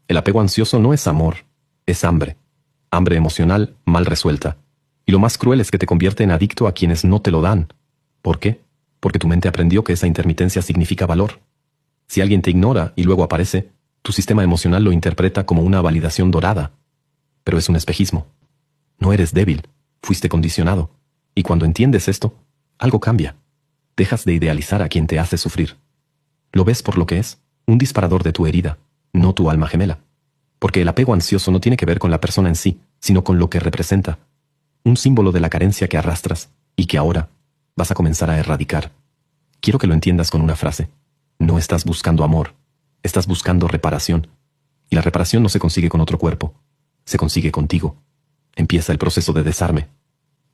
El apego ansioso no es amor, es hambre. Hambre emocional mal resuelta. Y lo más cruel es que te convierte en adicto a quienes no te lo dan. ¿Por qué? Porque tu mente aprendió que esa intermitencia significa valor. Si alguien te ignora y luego aparece, tu sistema emocional lo interpreta como una validación dorada. Pero es un espejismo. No eres débil, fuiste condicionado. Y cuando entiendes esto, algo cambia. Dejas de idealizar a quien te hace sufrir. Lo ves por lo que es, un disparador de tu herida, no tu alma gemela. Porque el apego ansioso no tiene que ver con la persona en sí, sino con lo que representa. Un símbolo de la carencia que arrastras y que ahora vas a comenzar a erradicar. Quiero que lo entiendas con una frase. No estás buscando amor, estás buscando reparación. Y la reparación no se consigue con otro cuerpo, se consigue contigo. Empieza el proceso de desarme.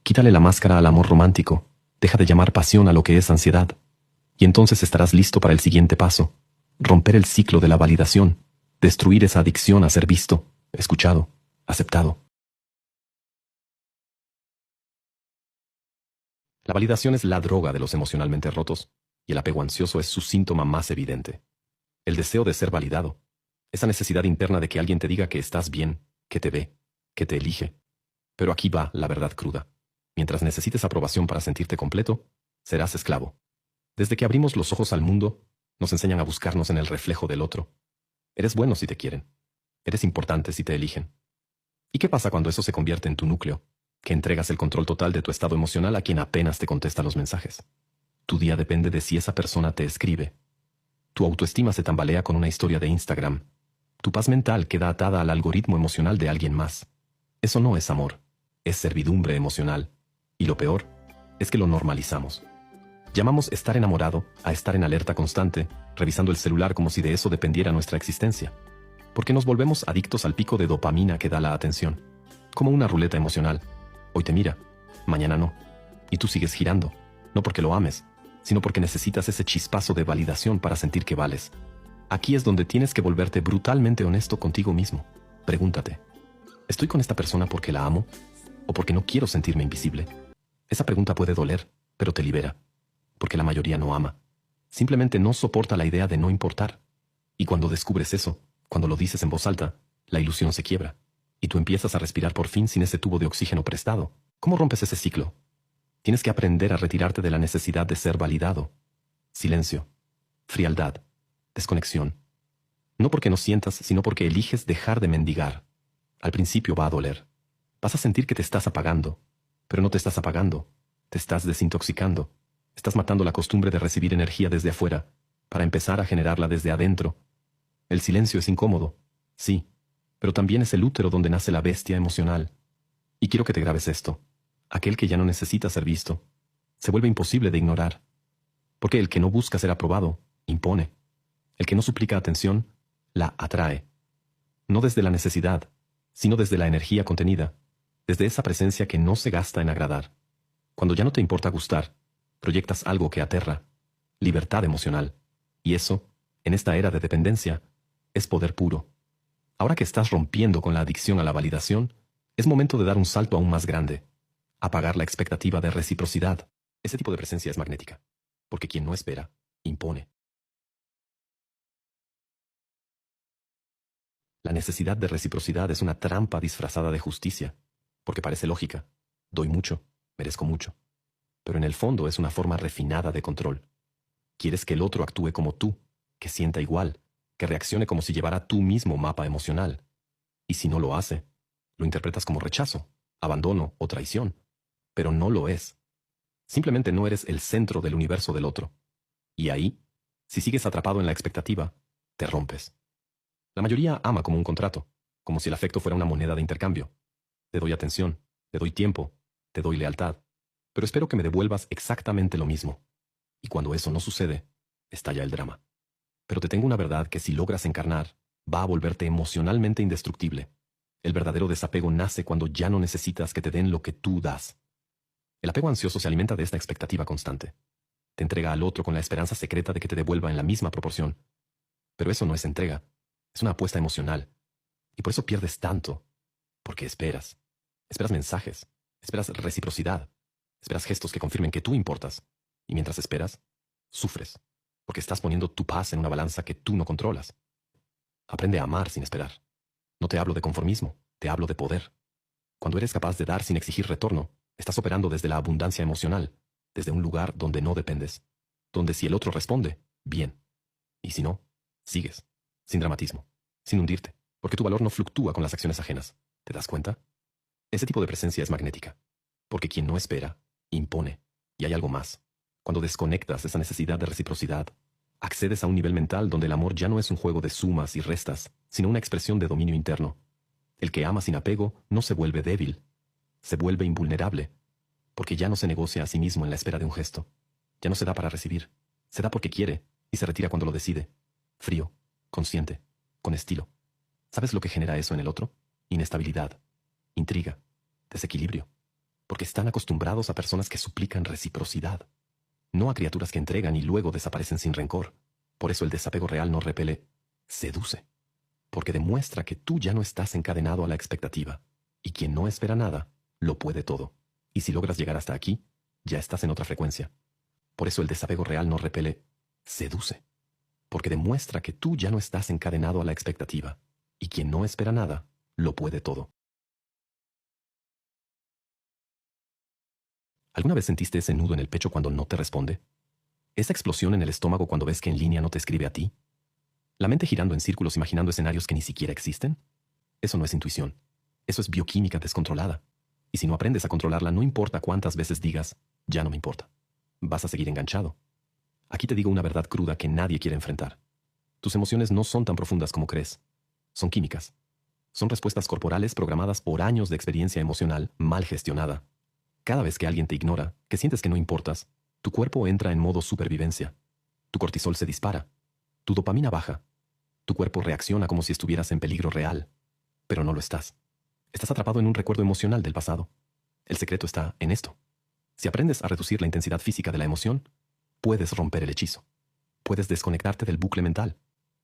Quítale la máscara al amor romántico, deja de llamar pasión a lo que es ansiedad. Y entonces estarás listo para el siguiente paso. Romper el ciclo de la validación, destruir esa adicción a ser visto, escuchado, aceptado. La validación es la droga de los emocionalmente rotos, y el apego ansioso es su síntoma más evidente. El deseo de ser validado, esa necesidad interna de que alguien te diga que estás bien, que te ve, que te elige. Pero aquí va la verdad cruda. Mientras necesites aprobación para sentirte completo, serás esclavo. Desde que abrimos los ojos al mundo, nos enseñan a buscarnos en el reflejo del otro. Eres bueno si te quieren. Eres importante si te eligen. ¿Y qué pasa cuando eso se convierte en tu núcleo? Que entregas el control total de tu estado emocional a quien apenas te contesta los mensajes. Tu día depende de si esa persona te escribe. Tu autoestima se tambalea con una historia de Instagram. Tu paz mental queda atada al algoritmo emocional de alguien más. Eso no es amor, es servidumbre emocional. Y lo peor es que lo normalizamos. Llamamos estar enamorado a estar en alerta constante, revisando el celular como si de eso dependiera nuestra existencia. Porque nos volvemos adictos al pico de dopamina que da la atención. Como una ruleta emocional. Hoy te mira, mañana no. Y tú sigues girando, no porque lo ames, sino porque necesitas ese chispazo de validación para sentir que vales. Aquí es donde tienes que volverte brutalmente honesto contigo mismo. Pregúntate, ¿estoy con esta persona porque la amo? ¿O porque no quiero sentirme invisible? Esa pregunta puede doler, pero te libera. Porque la mayoría no ama. Simplemente no soporta la idea de no importar. Y cuando descubres eso, cuando lo dices en voz alta, la ilusión se quiebra. Y tú empiezas a respirar por fin sin ese tubo de oxígeno prestado. ¿Cómo rompes ese ciclo? Tienes que aprender a retirarte de la necesidad de ser validado. Silencio. Frialdad. Desconexión. No porque no sientas, sino porque eliges dejar de mendigar. Al principio va a doler. Vas a sentir que te estás apagando. Pero no te estás apagando. Te estás desintoxicando. Estás matando la costumbre de recibir energía desde afuera, para empezar a generarla desde adentro. El silencio es incómodo, sí, pero también es el útero donde nace la bestia emocional. Y quiero que te grabes esto. Aquel que ya no necesita ser visto, se vuelve imposible de ignorar. Porque el que no busca ser aprobado, impone. El que no suplica atención, la atrae. No desde la necesidad, sino desde la energía contenida, desde esa presencia que no se gasta en agradar. Cuando ya no te importa gustar, proyectas algo que aterra, libertad emocional. Y eso, en esta era de dependencia, es poder puro. Ahora que estás rompiendo con la adicción a la validación, es momento de dar un salto aún más grande. Apagar la expectativa de reciprocidad. Ese tipo de presencia es magnética. Porque quien no espera, impone. La necesidad de reciprocidad es una trampa disfrazada de justicia. Porque parece lógica. Doy mucho, merezco mucho. Pero en el fondo es una forma refinada de control. Quieres que el otro actúe como tú, que sienta igual, que reaccione como si llevara tu mismo mapa emocional. Y si no lo hace, lo interpretas como rechazo, abandono o traición. Pero no lo es. Simplemente no eres el centro del universo del otro. Y ahí, si sigues atrapado en la expectativa, te rompes. La mayoría ama como un contrato, como si el afecto fuera una moneda de intercambio. Te doy atención, te doy tiempo, te doy lealtad, pero espero que me devuelvas exactamente lo mismo. Y cuando eso no sucede, estalla el drama. Pero te tengo una verdad que si logras encarnar, va a volverte emocionalmente indestructible. El verdadero desapego nace cuando ya no necesitas que te den lo que tú das. El apego ansioso se alimenta de esta expectativa constante. Te entrega al otro con la esperanza secreta de que te devuelva en la misma proporción. Pero eso no es entrega, es una apuesta emocional. Y por eso pierdes tanto. Porque esperas. Esperas mensajes, esperas reciprocidad, esperas gestos que confirmen que tú importas. Y mientras esperas, sufres. Porque estás poniendo tu paz en una balanza que tú no controlas. Aprende a amar sin esperar. No te hablo de conformismo, te hablo de poder. Cuando eres capaz de dar sin exigir retorno, estás operando desde la abundancia emocional, desde un lugar donde no dependes, donde si el otro responde, bien. Y si no, sigues, sin dramatismo, sin hundirte, porque tu valor no fluctúa con las acciones ajenas. ¿Te das cuenta? Ese tipo de presencia es magnética, porque quien no espera, impone. Y hay algo más. Cuando desconectas esa necesidad de reciprocidad, accedes a un nivel mental donde el amor ya no es un juego de sumas y restas, sino una expresión de dominio interno. El que ama sin apego no se vuelve débil, se vuelve invulnerable, porque ya no se negocia a sí mismo en la espera de un gesto. Ya no se da para recibir, se da porque quiere y se retira cuando lo decide. Frío, consciente, con estilo. ¿Sabes lo que genera eso en el otro? Inestabilidad, intriga, desequilibrio. Porque están acostumbrados a personas que suplican reciprocidad, no a criaturas que entregan y luego desaparecen sin rencor. Por eso el desapego real no repele, seduce. Porque demuestra que tú ya no estás encadenado a la expectativa, y quien no espera nada, lo puede todo. Y si logras llegar hasta aquí, ya estás en otra frecuencia. Por eso el desapego real no repele, seduce. Porque demuestra que tú ya no estás encadenado a la expectativa, y quien no espera nada, lo puede todo. ¿Alguna vez sentiste ese nudo en el pecho cuando no te responde? ¿Esa explosión en el estómago cuando ves que en línea no te escribe a ti? ¿La mente girando en círculos imaginando escenarios que ni siquiera existen? Eso no es intuición. Eso es bioquímica descontrolada. Y si no aprendes a controlarla, no importa cuántas veces digas, ya no me importa. Vas a seguir enganchado. Aquí te digo una verdad cruda que nadie quiere enfrentar. Tus emociones no son tan profundas como crees. Son químicas. Son respuestas corporales programadas por años de experiencia emocional mal gestionada. Cada vez que alguien te ignora, que sientes que no importas, tu cuerpo entra en modo supervivencia. Tu cortisol se dispara. Tu dopamina baja. Tu cuerpo reacciona como si estuvieras en peligro real. Pero no lo estás. Estás atrapado en un recuerdo emocional del pasado. El secreto está en esto. Si aprendes a reducir la intensidad física de la emoción, puedes romper el hechizo. Puedes desconectarte del bucle mental.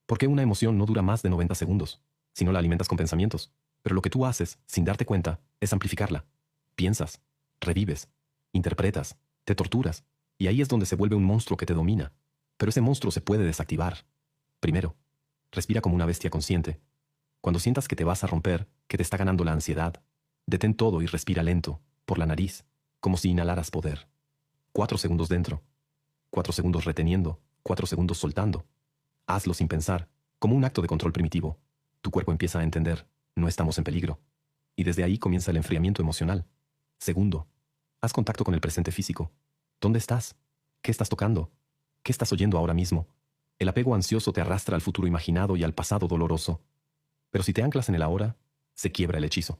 Porque una emoción no dura más de 90 segundos, si no la alimentas con pensamientos. Pero lo que tú haces, sin darte cuenta, es amplificarla. Piensas, revives, interpretas, te torturas, y ahí es donde se vuelve un monstruo que te domina. Pero ese monstruo se puede desactivar. Primero, respira como una bestia consciente. Cuando sientas que te vas a romper, que te está ganando la ansiedad, detén todo y respira lento, por la nariz, como si inhalaras poder. 4 segundos dentro, 4 segundos reteniendo, 4 segundos soltando. Hazlo sin pensar, como un acto de control primitivo. Tu cuerpo empieza a entender, no estamos en peligro. Y desde ahí comienza el enfriamiento emocional. Segundo, haz contacto con el presente físico. ¿Dónde estás? ¿Qué estás tocando? ¿Qué estás oyendo ahora mismo? El apego ansioso te arrastra al futuro imaginado y al pasado doloroso. Pero si te anclas en el ahora, se quiebra el hechizo.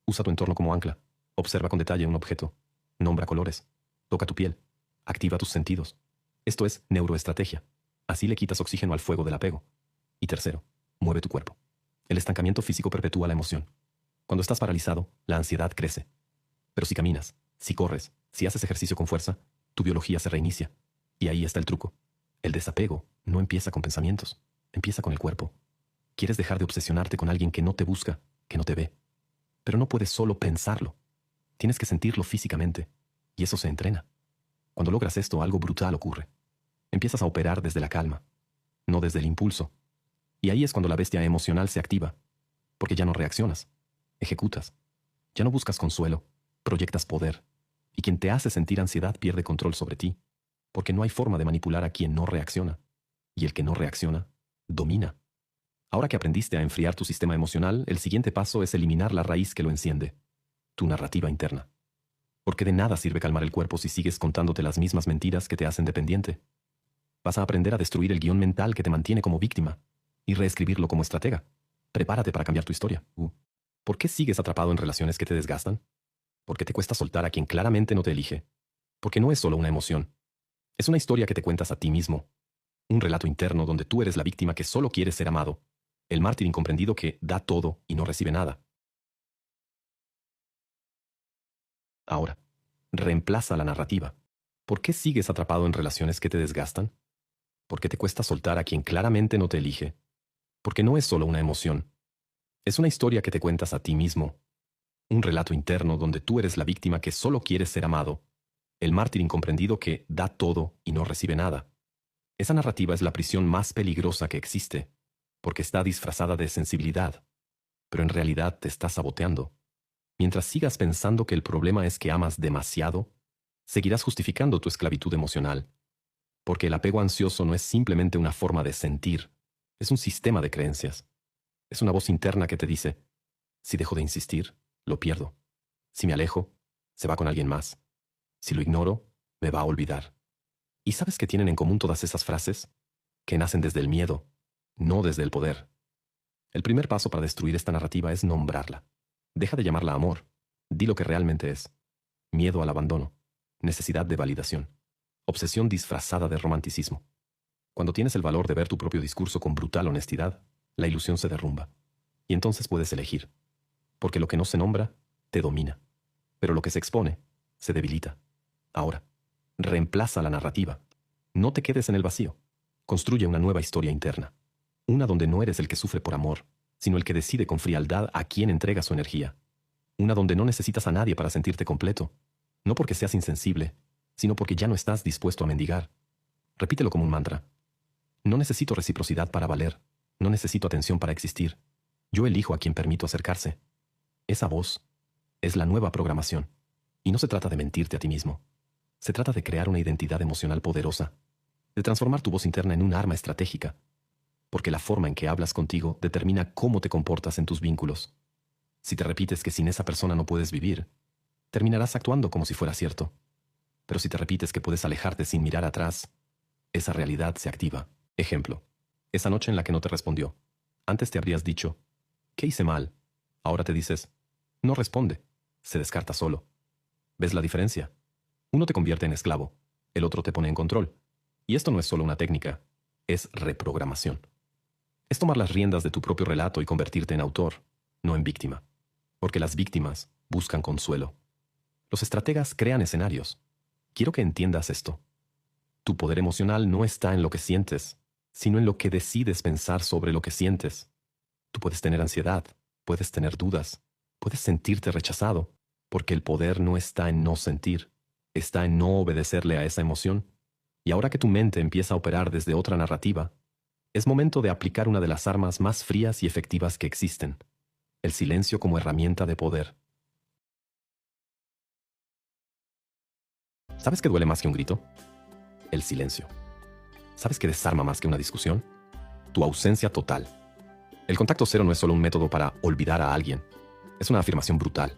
Usa tu entorno como ancla. Observa con detalle un objeto. Nombra colores. Toca tu piel. Activa tus sentidos. Esto es neuroestrategia. Así le quitas oxígeno al fuego del apego. Y tercero, mueve tu cuerpo. El estancamiento físico perpetúa la emoción. Cuando estás paralizado, la ansiedad crece. Pero si caminas, si corres, si haces ejercicio con fuerza, tu biología se reinicia. Y ahí está el truco. El desapego no empieza con pensamientos, empieza con el cuerpo. Quieres dejar de obsesionarte con alguien que no te busca, que no te ve. Pero no puedes solo pensarlo. Tienes que sentirlo físicamente. Y eso se entrena. Cuando logras esto, algo brutal ocurre. Empiezas a operar desde la calma, no desde el impulso. Y ahí es cuando la bestia emocional se activa. Porque ya no reaccionas, ejecutas. Ya no buscas consuelo, proyectas poder. Y quien te hace sentir ansiedad pierde control sobre ti. Porque no hay forma de manipular a quien no reacciona. Y el que no reacciona, domina. Ahora que aprendiste a enfriar tu sistema emocional, el siguiente paso es eliminar la raíz que lo enciende. Tu narrativa interna. Porque de nada sirve calmar el cuerpo si sigues contándote las mismas mentiras que te hacen dependiente. Vas a aprender a destruir el guión mental que te mantiene como víctima y reescribirlo como estratega. Prepárate para cambiar tu historia. ¿Por qué sigues atrapado en relaciones que te desgastan? Porque te cuesta soltar a quien claramente no te elige. Porque no es solo una emoción. Es una historia que te cuentas a ti mismo. Un relato interno donde tú eres la víctima que solo quiere ser amado. El mártir incomprendido que da todo y no recibe nada. Ahora, reemplaza la narrativa. ¿Por qué sigues atrapado en relaciones que te desgastan? Porque te cuesta soltar a quien claramente no te elige. Porque no es solo una emoción. Es una historia que te cuentas a ti mismo. Un relato interno donde tú eres la víctima que solo quiere ser amado. El mártir incomprendido que da todo y no recibe nada. Esa narrativa es la prisión más peligrosa que existe. porque está disfrazada de sensibilidad, pero en realidad te está saboteando. Mientras sigas pensando que el problema es que amas demasiado, seguirás justificando tu esclavitud emocional, porque el apego ansioso no es simplemente una forma de sentir, es un sistema de creencias. Es una voz interna que te dice, si dejo de insistir, lo pierdo. Si me alejo, se va con alguien más. Si lo ignoro, me va a olvidar. ¿Y sabes qué tienen en común todas esas frases? Que nacen desde el miedo, no desde el poder. El primer paso para destruir esta narrativa es nombrarla. Deja de llamarla amor. Di lo que realmente es. Miedo al abandono. Necesidad de validación. Obsesión disfrazada de romanticismo. Cuando tienes el valor de ver tu propio discurso con brutal honestidad, la ilusión se derrumba. Y entonces puedes elegir. Porque lo que no se nombra, te domina. Pero lo que se expone, se debilita. Ahora, reemplaza la narrativa. No te quedes en el vacío. Construye una nueva historia interna. Una donde no eres el que sufre por amor, sino el que decide con frialdad a quién entrega su energía. Una donde no necesitas a nadie para sentirte completo. No porque seas insensible, sino porque ya no estás dispuesto a mendigar. Repítelo como un mantra. No necesito reciprocidad para valer. No necesito atención para existir. Yo elijo a quien permito acercarse. Esa voz es la nueva programación. Y no se trata de mentirte a ti mismo. Se trata de crear una identidad emocional poderosa. De transformar tu voz interna en un arma estratégica. Porque la forma en que hablas contigo determina cómo te comportas en tus vínculos. Si te repites que sin esa persona no puedes vivir, terminarás actuando como si fuera cierto. Pero si te repites que puedes alejarte sin mirar atrás, esa realidad se activa. Ejemplo, esa noche en la que no te respondió. Antes te habrías dicho, ¿qué hice mal? Ahora te dices, no responde, se descarta solo. ¿Ves la diferencia? Uno te convierte en esclavo, el otro te pone en control. Y esto no es solo una técnica, es reprogramación. Es tomar las riendas de tu propio relato y convertirte en autor, no en víctima. Porque las víctimas buscan consuelo. Los estrategas crean escenarios. Quiero que entiendas esto. Tu poder emocional no está en lo que sientes, sino en lo que decides pensar sobre lo que sientes. Tú puedes tener ansiedad, puedes tener dudas, puedes sentirte rechazado, porque el poder no está en no sentir, está en no obedecerle a esa emoción. Y ahora que tu mente empieza a operar desde otra narrativa, es momento de aplicar una de las armas más frías y efectivas que existen, el silencio como herramienta de poder. ¿Sabes qué duele más que un grito? El silencio. ¿Sabes qué desarma más que una discusión? Tu ausencia total. El contacto cero no es solo un método para olvidar a alguien. Es una afirmación brutal.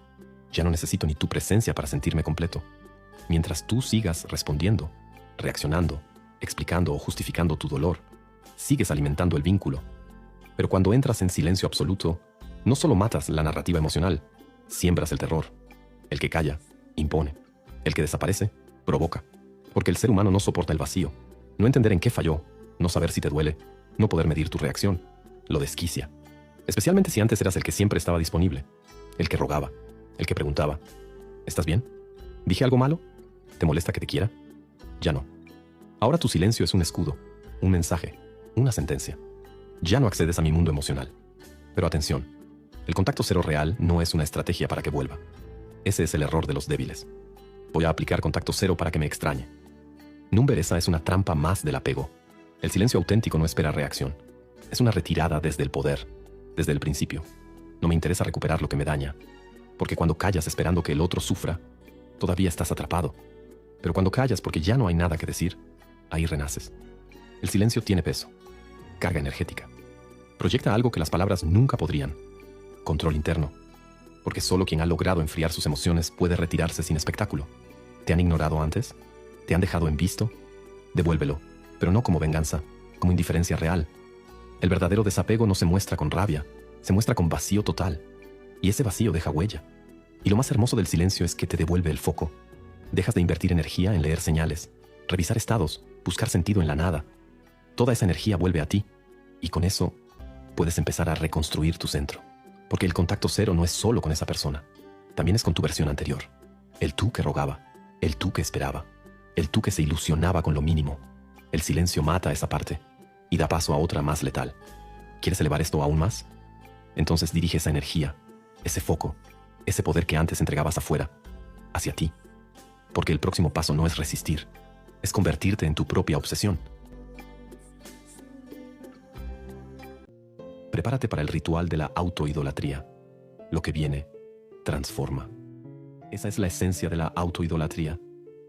Ya no necesito ni tu presencia para sentirme completo. Mientras tú sigas respondiendo, reaccionando, explicando o justificando tu dolor, sigues alimentando el vínculo. Pero cuando entras en silencio absoluto, no solo matas la narrativa emocional, siembras el terror. El que calla, impone. El que desaparece, provoca. Porque el ser humano no soporta el vacío. No entender en qué falló, no saber si te duele, no poder medir tu reacción, lo desquicia. Especialmente si antes eras el que siempre estaba disponible, el que rogaba, el que preguntaba, ¿estás bien? ¿Dije algo malo? ¿Te molesta que te quiera? Ya no. Ahora tu silencio es un escudo, un mensaje, una sentencia. Ya no accedes a mi mundo emocional. Pero atención, el contacto cero real no es una estrategia para que vuelva. Ese es el error de los débiles. Voy a aplicar contacto cero para que me extrañe. Esa es una trampa más del apego. El silencio auténtico no espera reacción. Es una retirada desde el poder, desde el principio. No me interesa recuperar lo que me daña. Porque cuando callas esperando que el otro sufra, todavía estás atrapado. Pero cuando callas porque ya no hay nada que decir, ahí renaces. El silencio tiene peso, carga energética. Proyecta algo que las palabras nunca podrían. Control interno. Porque solo quien ha logrado enfriar sus emociones puede retirarse sin espectáculo. ¿Te han ignorado antes? ¿Te han dejado en visto? Devuélvelo, pero no como venganza, como indiferencia real. El verdadero desapego no se muestra con rabia, se muestra con vacío total. Y ese vacío deja huella. Y lo más hermoso del silencio es que te devuelve el foco. Dejas de invertir energía en leer señales, revisar estados, buscar sentido en la nada. Toda esa energía vuelve a ti. Y con eso, puedes empezar a reconstruir tu centro. Porque el contacto cero no es solo con esa persona. También es con tu versión anterior. El tú que rogaba, el tú que esperaba, el tú que se ilusionaba con lo mínimo. El silencio mata esa parte y da paso a otra más letal. ¿Quieres elevar esto aún más? Entonces dirige esa energía, ese foco, ese poder que antes entregabas afuera, hacia ti. Porque el próximo paso no es resistir, es convertirte en tu propia obsesión. Prepárate para el ritual de la autoidolatría. Lo que viene, transforma. Esa es la esencia de la autoidolatría.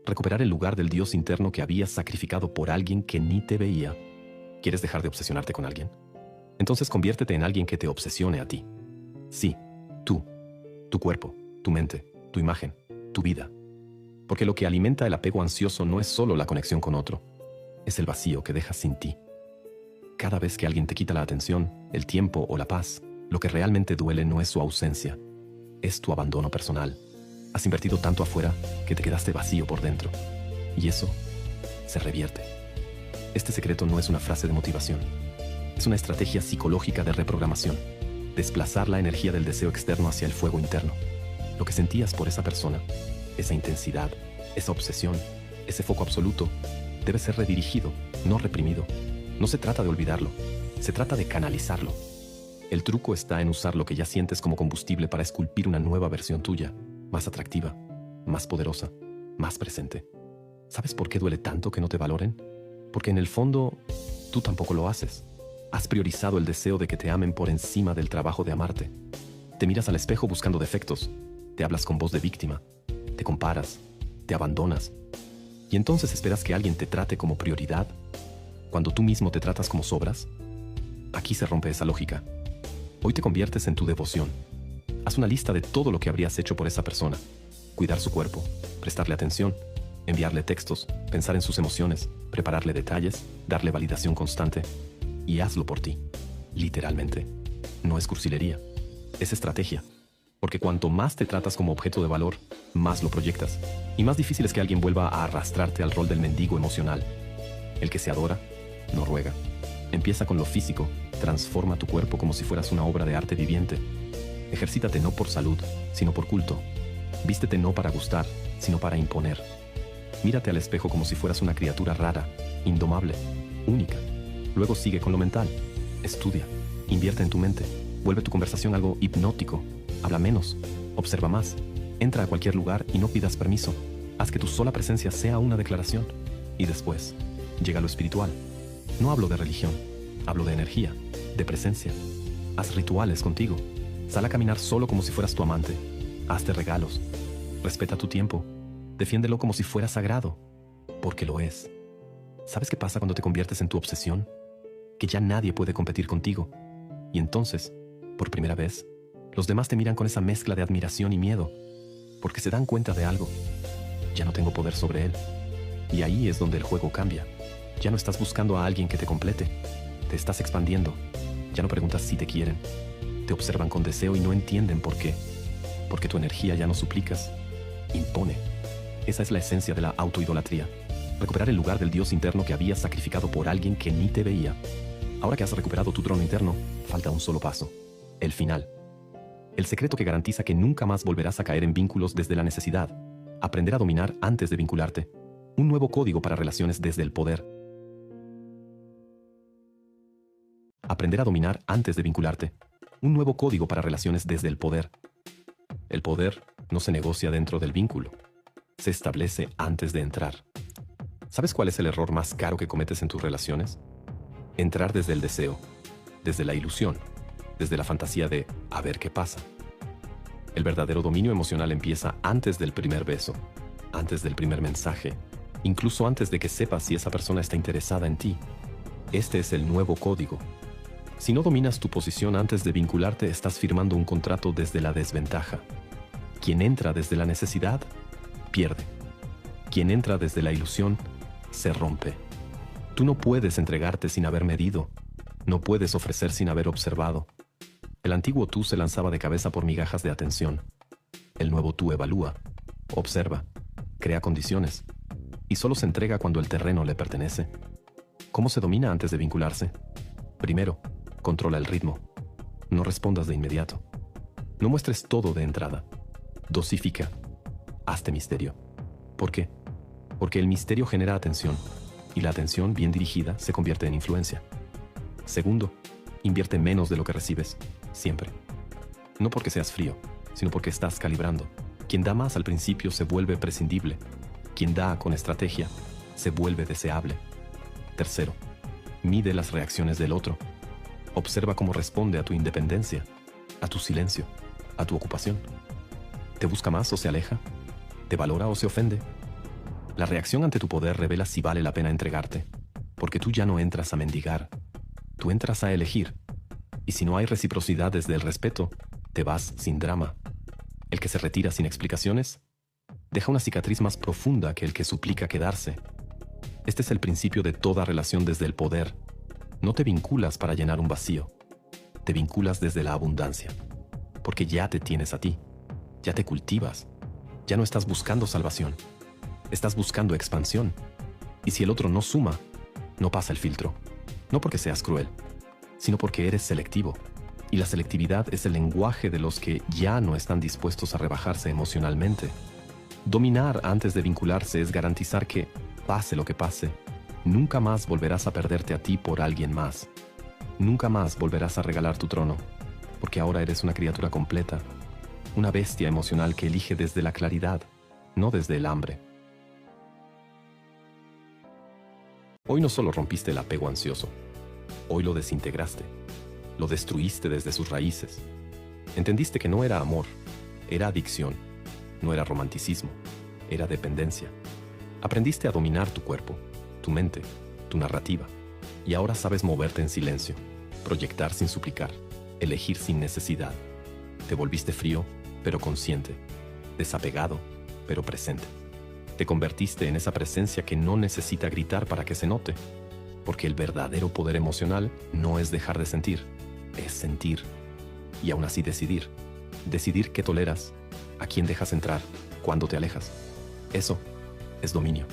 Recuperar el lugar del Dios interno que habías sacrificado por alguien que ni te veía. ¿Quieres dejar de obsesionarte con alguien? Entonces conviértete en alguien que te obsesione a ti. Sí, tú, tu cuerpo, tu mente, tu imagen, tu vida. Porque lo que alimenta el apego ansioso no es solo la conexión con otro, es el vacío que dejas sin ti. Cada vez que alguien te quita la atención, el tiempo o la paz, lo que realmente duele no es su ausencia, es tu abandono personal. Has invertido tanto afuera que te quedaste vacío por dentro. Y eso se revierte. Este secreto no es una frase de motivación. Es una estrategia psicológica de reprogramación. Desplazar la energía del deseo externo hacia el fuego interno. Lo que sentías por esa persona, esa intensidad, esa obsesión, ese foco absoluto, debe ser redirigido, no reprimido. No se trata de olvidarlo, se trata de canalizarlo. El truco está en usar lo que ya sientes como combustible para esculpir una nueva versión tuya, más atractiva, más poderosa, más presente. ¿Sabes por qué duele tanto que no te valoren? Porque en el fondo, tú tampoco lo haces. Has priorizado el deseo de que te amen por encima del trabajo de amarte. Te miras al espejo buscando defectos, te hablas con voz de víctima, te comparas, te abandonas. Y entonces esperas que alguien te trate como prioridad, cuando tú mismo te tratas como sobras. Aquí se rompe esa lógica. Hoy te conviertes en tu devoción. Haz una lista de todo lo que habrías hecho por esa persona. Cuidar su cuerpo, prestarle atención, enviarle textos, pensar en sus emociones, prepararle detalles, darle validación constante. Y hazlo por ti. Literalmente. No es cursilería. Es estrategia. Porque cuanto más te tratas como objeto de valor, más lo proyectas. Y más difícil es que alguien vuelva a arrastrarte al rol del mendigo emocional. El que se adora, no ruega. Empieza con lo físico. Transforma tu cuerpo como si fueras una obra de arte viviente. Ejercítate no por salud, sino por culto. Vístete no para gustar, sino para imponer. Mírate al espejo como si fueras una criatura rara, indomable, única. Luego sigue con lo mental. Estudia, invierte en tu mente. Vuelve tu conversación algo hipnótico. Habla menos, observa más. Entra a cualquier lugar y no pidas permiso. Haz que tu sola presencia sea una declaración. Y después, llega lo espiritual. No hablo de religión, hablo de energía, de presencia. Haz rituales contigo. Sal a caminar solo como si fueras tu amante. Hazte regalos. Respeta tu tiempo. Defiéndelo como si fuera sagrado. Porque lo es. ¿Sabes qué pasa cuando te conviertes en tu obsesión? Que ya nadie puede competir contigo. Y entonces, por primera vez, los demás te miran con esa mezcla de admiración y miedo. Porque se dan cuenta de algo. Ya no tengo poder sobre él. Y ahí es donde el juego cambia. Ya no estás buscando a alguien que te complete. Te estás expandiendo. Ya no preguntas si te quieren. Te observan con deseo y no entienden por qué. Porque tu energía ya no suplicas. Impone. Esa es la esencia de la autoidolatría. Recuperar el lugar del Dios interno que habías sacrificado por alguien que ni te veía. Ahora que has recuperado tu trono interno, falta un solo paso. El final. El secreto que garantiza que nunca más volverás a caer en vínculos desde la necesidad. Aprender a dominar antes de vincularte. Un nuevo código para relaciones desde el poder. Aprender a dominar antes de vincularte. Un nuevo código para relaciones desde el poder. El poder no se negocia dentro del vínculo. Se establece antes de entrar. ¿Sabes cuál es el error más caro que cometes en tus relaciones? Entrar desde el deseo, desde la ilusión, desde la fantasía de a ver qué pasa. El verdadero dominio emocional empieza antes del primer beso, antes del primer mensaje, incluso antes de que sepas si esa persona está interesada en ti. Este es el nuevo código. Si no dominas tu posición antes de vincularte, estás firmando un contrato desde la desventaja. Quien entra desde la necesidad, pierde. Quien entra desde la ilusión, se rompe. Tú no puedes entregarte sin haber medido. No puedes ofrecer sin haber observado. El antiguo tú se lanzaba de cabeza por migajas de atención. El nuevo tú evalúa, observa, crea condiciones y solo se entrega cuando el terreno le pertenece. ¿Cómo se domina antes de vincularse? Primero, controla el ritmo. No respondas de inmediato. No muestres todo de entrada. Dosifica. Hazte misterio. ¿Por qué? Porque el misterio genera atención, y la atención bien dirigida se convierte en influencia. Segundo, invierte menos de lo que recibes, siempre. No porque seas frío, sino porque estás calibrando. Quien da más al principio se vuelve prescindible. Quien da con estrategia se vuelve deseable. Tercero, mide las reacciones del otro. Observa cómo responde a tu independencia, a tu silencio, a tu ocupación. ¿Te busca más o se aleja? ¿Te valora o se ofende? La reacción ante tu poder revela si vale la pena entregarte, porque tú ya no entras a mendigar, tú entras a elegir. Y si no hay reciprocidad desde el respeto, te vas sin drama. El que se retira sin explicaciones deja una cicatriz más profunda que el que suplica quedarse. Este es el principio de toda relación desde el poder. No te vinculas para llenar un vacío, te vinculas desde la abundancia, porque ya te tienes a ti, ya te cultivas, ya no estás buscando salvación, estás buscando expansión. Y si el otro no suma, no pasa el filtro, no porque seas cruel, sino porque eres selectivo. Y la selectividad es el lenguaje de los que ya no están dispuestos a rebajarse emocionalmente. Dominar antes de vincularse es garantizar que, pase lo que pase, nunca más volverás a perderte a ti por alguien más. Nunca más volverás a regalar tu trono, porque ahora eres una criatura completa, una bestia emocional que elige desde la claridad, no desde el hambre. Hoy no solo rompiste el apego ansioso, hoy lo desintegraste, lo destruiste desde sus raíces. Entendiste que no era amor, era adicción, no era romanticismo, era dependencia. Aprendiste a dominar tu cuerpo, tu mente, tu narrativa, y ahora sabes moverte en silencio, proyectar sin suplicar, elegir sin necesidad. Te volviste frío, pero consciente, desapegado, pero presente. Te convertiste en esa presencia que no necesita gritar para que se note, porque el verdadero poder emocional no es dejar de sentir, es sentir, y aún así decidir. Decidir qué toleras, a quién dejas entrar, cuándo te alejas. Eso es dominio.